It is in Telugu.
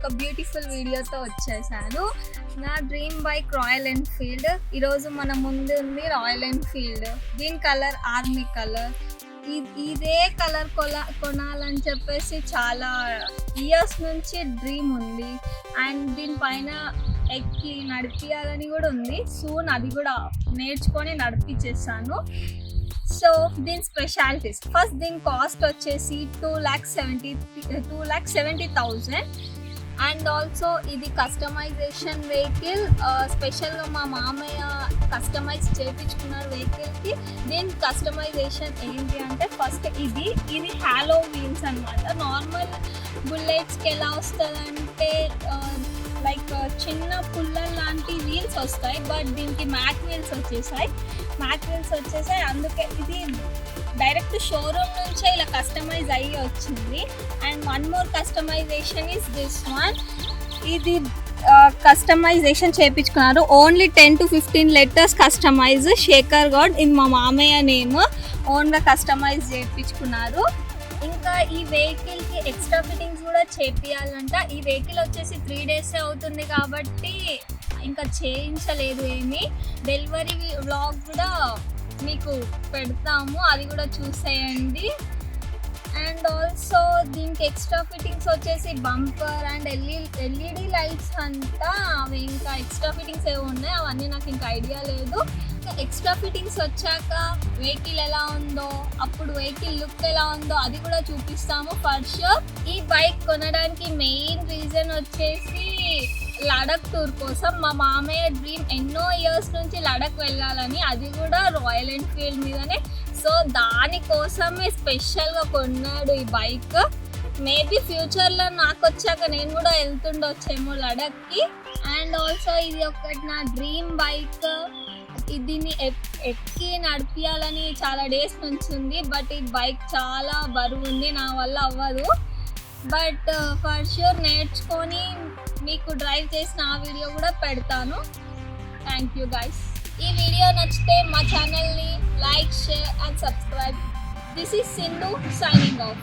ఒక బ్యూటిఫుల్ వీడియోతో వచ్చేసాను. నా డ్రీమ్ బైక్ రాయల్ ఎన్ఫీల్డ్. ఈరోజు మన ముందు ఉంది రాయల్ ఎన్ఫీల్డ్. దీని కలర్ ఆర్మీ కలర్. ఇదే కలర్ కొనాలని చెప్పేసి చాలా ఇయర్స్ నుంచి డ్రీమ్ ఉంది. అండ్ దీనిపైన ఎక్కి నడిపించాలని కూడా ఉంది. సూన్ అది కూడా నేర్చుకొని నడిపించేస్తాను. సో దీని స్పెషాలిటీస్, ఫస్ట్ దీని కాస్ట్ వచ్చేసి 2,70,000. అండ్ ఆల్సో ఇది కస్టమైజేషన్ వెహికల్. స్పెషల్గా మా మామయ్య కస్టమైజ్ చేయించుకున్నారు వెహికల్కి. దీని కస్టమైజేషన్ ఏంటి అంటే ఫస్ట్ ఇది హాలో వీల్స్ అనమాట. నార్మల్ బుల్లెట్స్కి ఎలా వస్తుందంటే లైక్ చిన్న పుల్లల లాంటి వీల్స్ వస్తాయి, బట్ దీనికి మ్యాట్ వీల్స్ వచ్చేసాయి. అందుకే ఇది డైరెక్ట్ షోరూమ్ నుంచే ఇలా కస్టమైజ్ అయ్యి వచ్చింది. And one more customisation is this one. ఇది కస్టమైజేషన్ చేయించుకున్నారు. Only 10 to 15 letters customise. Shekhar Goud ఇది మా మామయ్య నేమ్. ఓన్గా కస్టమైజ్ చేయించుకున్నారు. ఇంకా ఈ వెహికల్కి ఎక్స్ట్రా ఫిట్టింగ్స్ కూడా చేపియాలంట. ఈ వెహికల్ వచ్చేసి 3 days అవుతుంది కాబట్టి ఇంకా చేయించలేదు ఏమి. డెలివరీ వ్లాగ్ కూడా మీకు పెడతాము, అది కూడా చూసేయండి. అండ్ ఆల్సో దీనికి ఎక్స్ట్రా ఫిట్టింగ్స్ వచ్చేసి బంపర్ అండ్ ఎల్ఈడి లైట్స్ అంతా. అవి ఇంకా ఎక్స్ట్రా ఫిట్టింగ్స్ ఏవి ఉన్నాయి అవన్నీ నాకు ఇంకా ఐడియా లేదు. ఎక్స్ట్రా ఫిట్టింగ్స్ వచ్చాక వెహికల్ ఎలా ఉందో, అప్పుడు వెహికల్ లుక్ ఎలా ఉందో అది కూడా చూపిస్తాము ఫర్ షూర్. ఈ బైక్ కొనడానికి మెయిన్ రీజన్ వచ్చేసి లడక్ టూర్ కోసం. మా మామయ్య డ్రీమ్ ఎన్నో ఇయర్స్ నుంచి లడక్ వెళ్ళాలని, అది కూడా రాయల్ ఎన్ఫీల్డ్ మీదనే. సో దానికోసమే స్పెషల్గా కొన్నాడు ఈ బైక్. మేబీ ఫ్యూచర్లో నాకు వచ్చాక నేను కూడా వెళ్తుండొచ్చేమో లడక్కి. అండ్ ఆల్సో ఇది ఒకటి నా డ్రీమ్ బైక్. దీన్ని ఎక్కి నడిపించాలని చాలా డేస్ నుంచి ఉంది, బట్ ఈ బైక్ చాలా బరువు ఉంది, నా వల్ల అవ్వదు. బట్ ఫర్ షూర్ నేర్చుకొని మీకు డ్రైవ్ చేసిన ఆ వీడియో కూడా పెడతాను. Thank you guys. ఈ వీడియో నచ్చితే మా ఛానల్ని like, share and subscribe. This is Sindhu signing off.